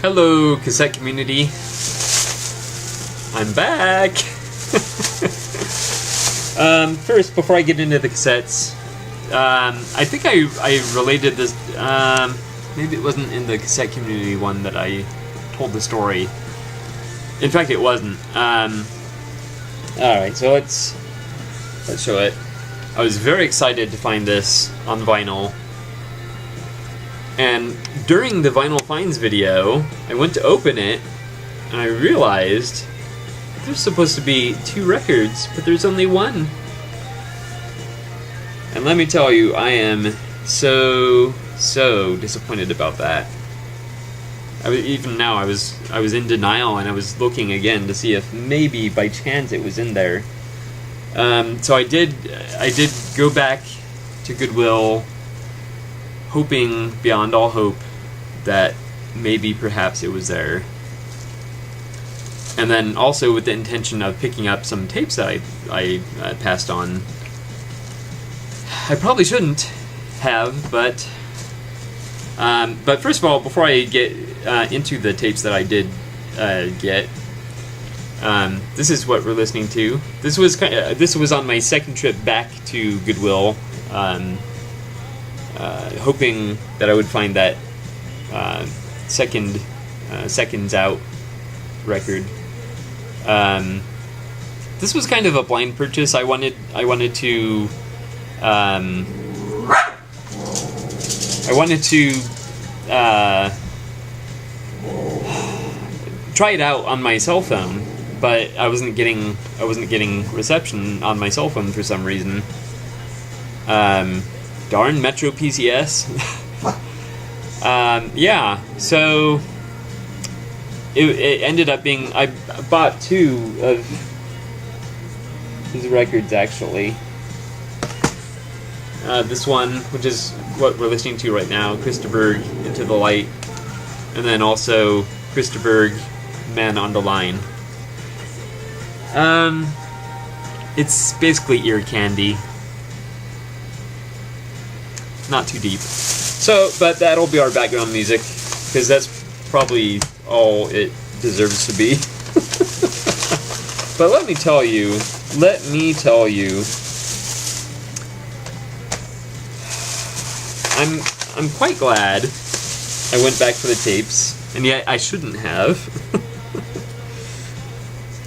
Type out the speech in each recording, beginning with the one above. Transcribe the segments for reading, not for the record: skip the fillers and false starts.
Hello, cassette community. I'm back. First, before I get into the cassettes, I think I related this. Maybe it wasn't in the cassette community one that I told the story. In fact, it wasn't. All right, so let's show it. I was very excited to find this on vinyl. And during the Vinyl Finds video, I went to open it, and I realized there's supposed to be 2 records, but there's only 1. And let me tell you, I am so disappointed about that. Even now, I was in denial, and I was looking again to see if maybe by chance it was in there. So I did go back to Goodwill, hoping beyond all hope that maybe perhaps it was there. And then also with the intention of picking up some tapes that I passed on. I probably shouldn't have, but first of all, before I get into the tapes that I did get, this is what we're listening to. This was on my second trip back to Goodwill, hoping that I would find that Seconds Out record. This was kind of a blind purchase. I wanted to try it out on my cell phone, but I wasn't getting reception on my cell phone for some reason. Darn Metro PCS. Yeah, so it ended up being, I bought 2 of his records actually. This one, which is what we're listening to right now, Christopher Into the Light, and then also Christopher Man on the Line. It's basically ear candy. Not too deep. So, but that'll be our background music, because that's probably all it deserves to be. But let me tell you, I'm quite glad I went back for the tapes, and yet I shouldn't have.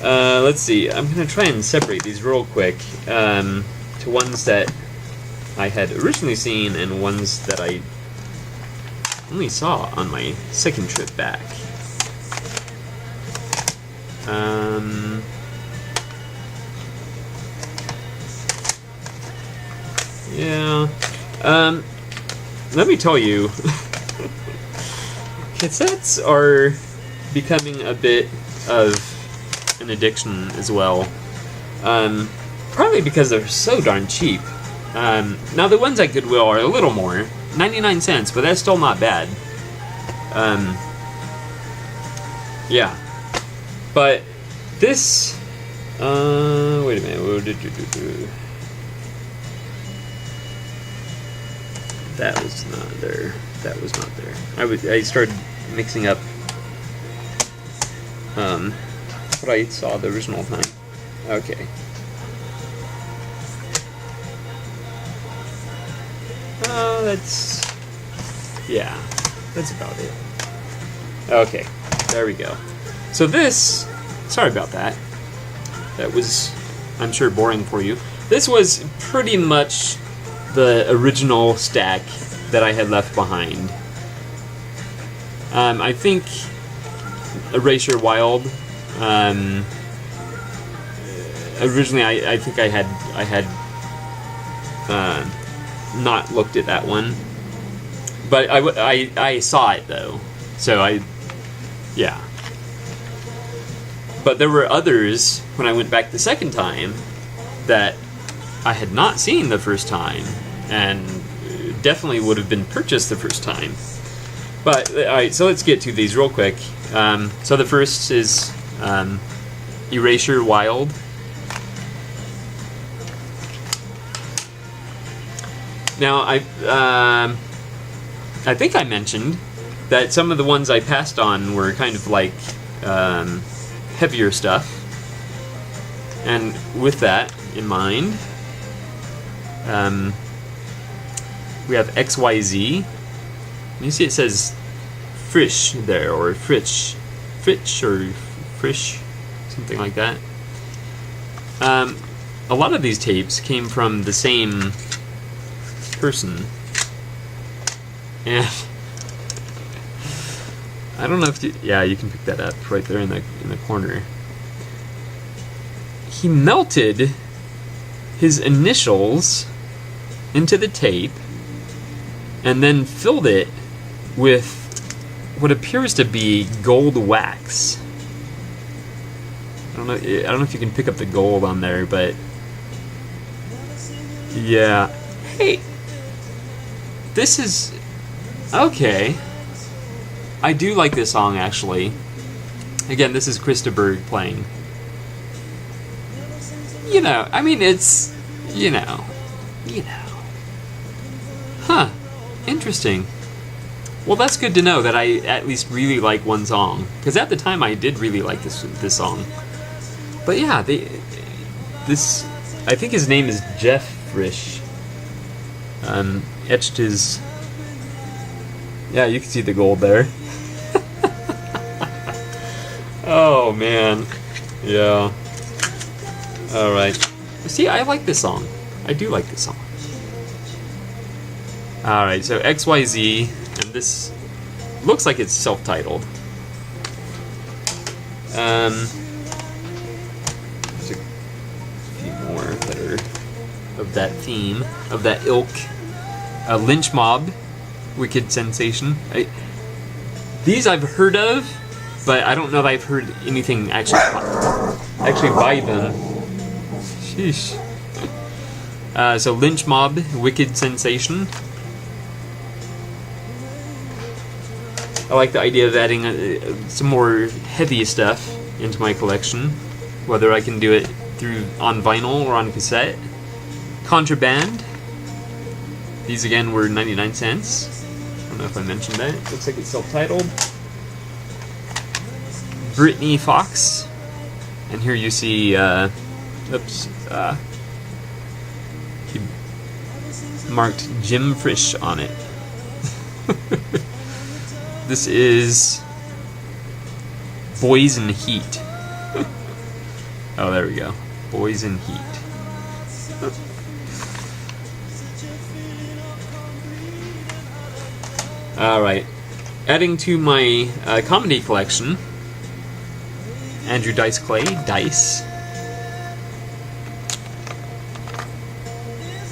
Let's see, I'm gonna try and separate these real quick, to ones that I had originally seen and ones that I only saw on my second trip back. Yeah. Let me tell you, cassettes are becoming a bit of an addiction as well. Probably because they're so darn cheap. Now the ones at Goodwill are a little more, 99 cents, but that's still not bad. Yeah. But this, wait a minute, that was not there. That was not there. I started mixing up what I saw the original time. Okay. Yeah, that's about it. Okay, there we go. So this, sorry about that. That was, I'm sure, boring for you. This was pretty much the original stack that I had left behind. I think Erasure Wild. Originally, I think I had not looked at that one, but I saw it though, so yeah. But there were others when I went back the second time that I had not seen the first time, and definitely would have been purchased the first time. But alright, so let's get to these real quick. So the first is Erasure Wild. Now I think I mentioned that some of the ones I passed on were kind of like heavier stuff. And with that in mind, we have XYZ. You see it says Frisch there, or Fritsch or Frisch, something like that. A lot of these tapes came from the same person, and I don't know if you can pick that up right there in the corner. He melted his initials into the tape and then filled it with what appears to be gold wax. I don't know if you can pick up the gold on there, but yeah. Hey, this is okay. I do like this song, actually. Again, this is Krista Berg playing. You know, I mean, it's, you know. Huh. Interesting. Well, that's good to know that I at least really like one song. Because at the time, I did really like this song. But yeah, this, I think his name is Jeff Frisch. Etched his, yeah, you can see the gold there. Oh, man. Yeah. Alright. See, I like this song. I do like this song. Alright, so XYZ, and this looks like it's self-titled. There's a few more that are of that theme, of that ilk. Lynch Mob, Wicked Sensation. These I've heard of, but I don't know if I've heard anything actually by them. Sheesh. So Lynch Mob, Wicked Sensation. I like the idea of adding some more heavy stuff into my collection, whether I can do it on vinyl or on cassette. Contraband. These again were 99 cents. I don't know if I mentioned that. It looks like it's self-titled. Brittany Fox. And here you see, he marked Jim Frisch on it. This is Boys in Heat. Oh, there we go. Boys in Heat. Alright. Adding to my comedy collection, Andrew Dice Clay, Dice.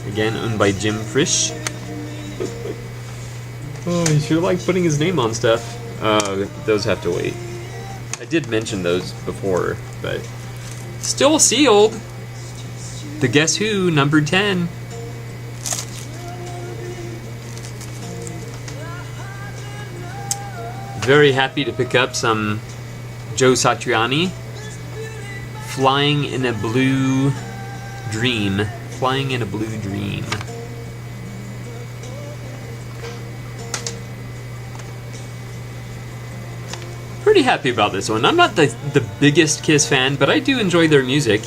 Again, owned by Jim Frisch. Oh, he sure likes putting his name on stuff. Those have to wait. I did mention those before, but still sealed. The Guess Who, number 10. Very happy to pick up some Joe Satriani. Flying in a Blue Dream. Flying in a Blue Dream. Pretty happy about this one. I'm not the biggest Kiss fan, but I do enjoy their music.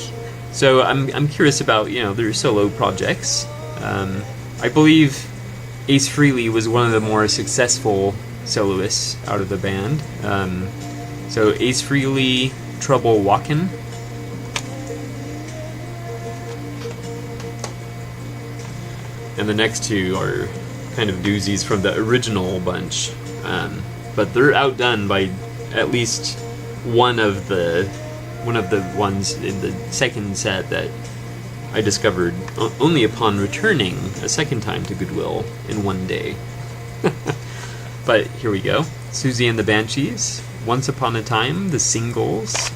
So I'm curious about, their solo projects. I believe Ace Frehley was one of the more successful soloists out of the band. So Ace Frehley, Trouble Walkin'. And the next two are kind of doozies from the original bunch. But they're outdone by at least one of the ones in the second set that I discovered only upon returning a second time to Goodwill in one day. But here we go. Susie and the Banshees, Once Upon a Time, the singles.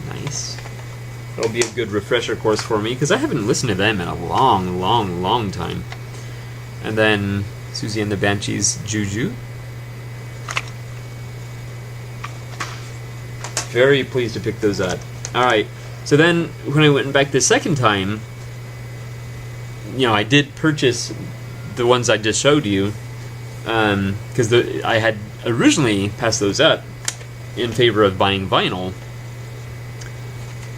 Nice. That'll be a good refresher course for me, because I haven't listened to them in a long, long, long time. And then Susie and the Banshees, Juju. Very pleased to pick those up. Alright, so then when I went back the second time, I did purchase the ones I just showed you, because I had originally passed those up in favor of buying vinyl.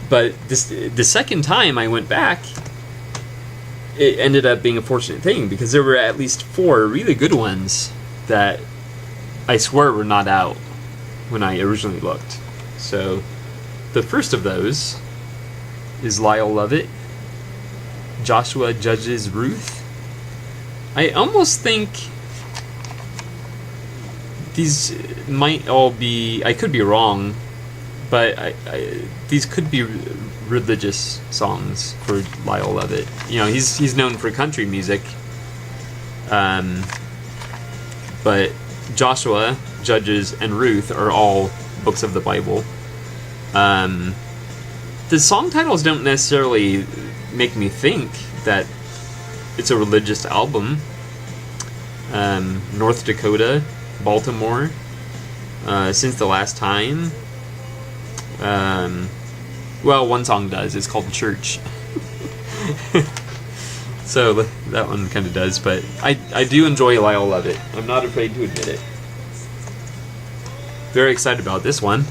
But the second time I went back, it ended up being a fortunate thing, because there were at least 4 really good ones that I swear were not out when I originally looked. So the first of those is Lyle Lovett, Joshua Judges Ruth. I almost think these might all be, I could be wrong, but these could be religious songs for Lyle Lovett. You know, he's known for country music, but Joshua, Judges, and Ruth are all books of the Bible. The song titles don't necessarily make me think that it's a religious album. North Dakota, Baltimore, Since the Last Time. Well, one song does. It's called Church. So that one kind of does, but I do enjoy Lyle Lovett. I'm not afraid to admit it. Very excited about this one.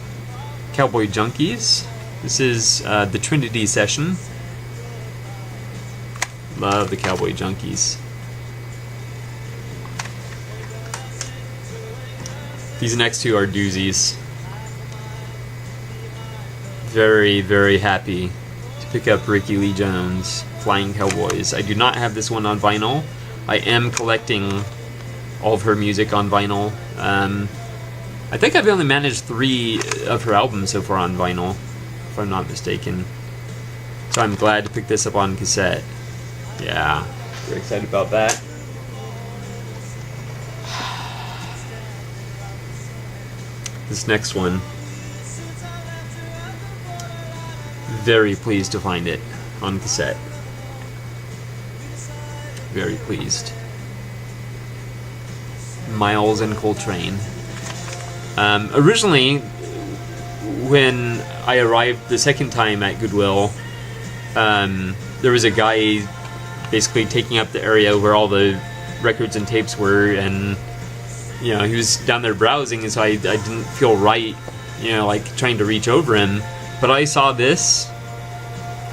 Cowboy Junkies. This is the Trinity Session. Love the Cowboy Junkies. These next two are doozies. Very, very happy to pick up Ricky Lee Jones, Flying Cowboys. I do not have this one on vinyl. I am collecting all of her music on vinyl. I think I've only managed 3 of her albums so far on vinyl, if I'm not mistaken. So I'm glad to pick this up on cassette. Yeah, very excited about that. This next one, very pleased to find it on cassette. Very pleased. Miles and Coltrane. Originally, when I arrived the second time at Goodwill, there was a guy basically taking up the area where all the records and tapes were, and you know, he was down there browsing, and so I didn't feel right, you know, like trying to reach over him. But I saw this.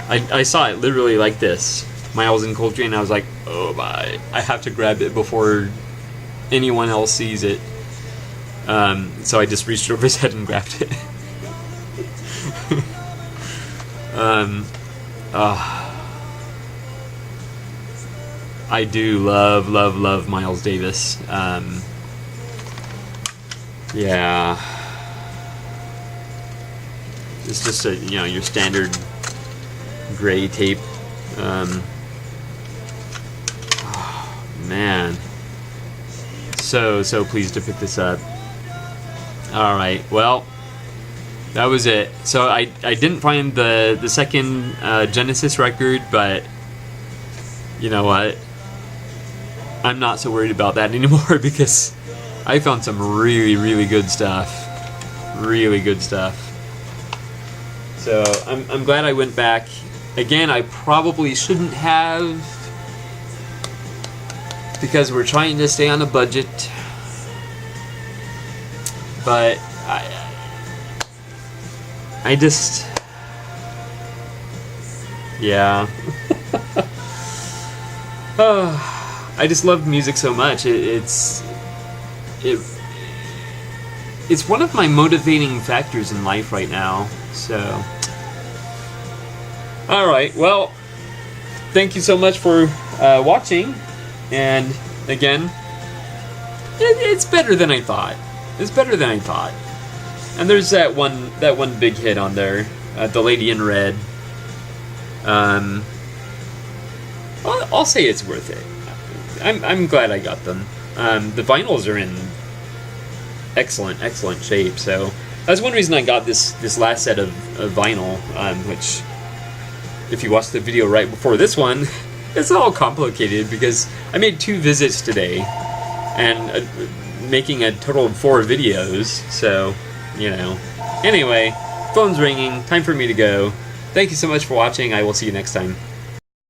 I saw it literally like this, Miles and Coltrane, and I was like, oh my, I have to grab it before anyone else sees it. So I just reached over his head and grabbed it. I do love Miles Davis. Yeah, it's just a, you know, your standard gray tape. Oh, man, so pleased to pick this up. All right, well, that was it. So I didn't find the second Genesis record, but you know what? I'm not so worried about that anymore, because I found some really good stuff. Really good stuff. So I'm glad I went back. Again, I probably shouldn't have, because we're trying to stay on a budget. But I just, yeah. I just love music so much. It's one of my motivating factors in life right now. So, all right. Well, thank you so much for watching. And again, it's better than I thought. It's better than I thought. And there's that one big hit on there, The Lady in Red. I'll say it's worth it. I'm glad I got them. The vinyls are in excellent shape. So that's one reason I got this last set of vinyl, which, if you watched the video right before this one, it's all complicated because I made 2 visits today, and making a total of 4 videos. So, you know. Anyway, phone's ringing. Time for me to go. Thank you so much for watching. I will see you next time.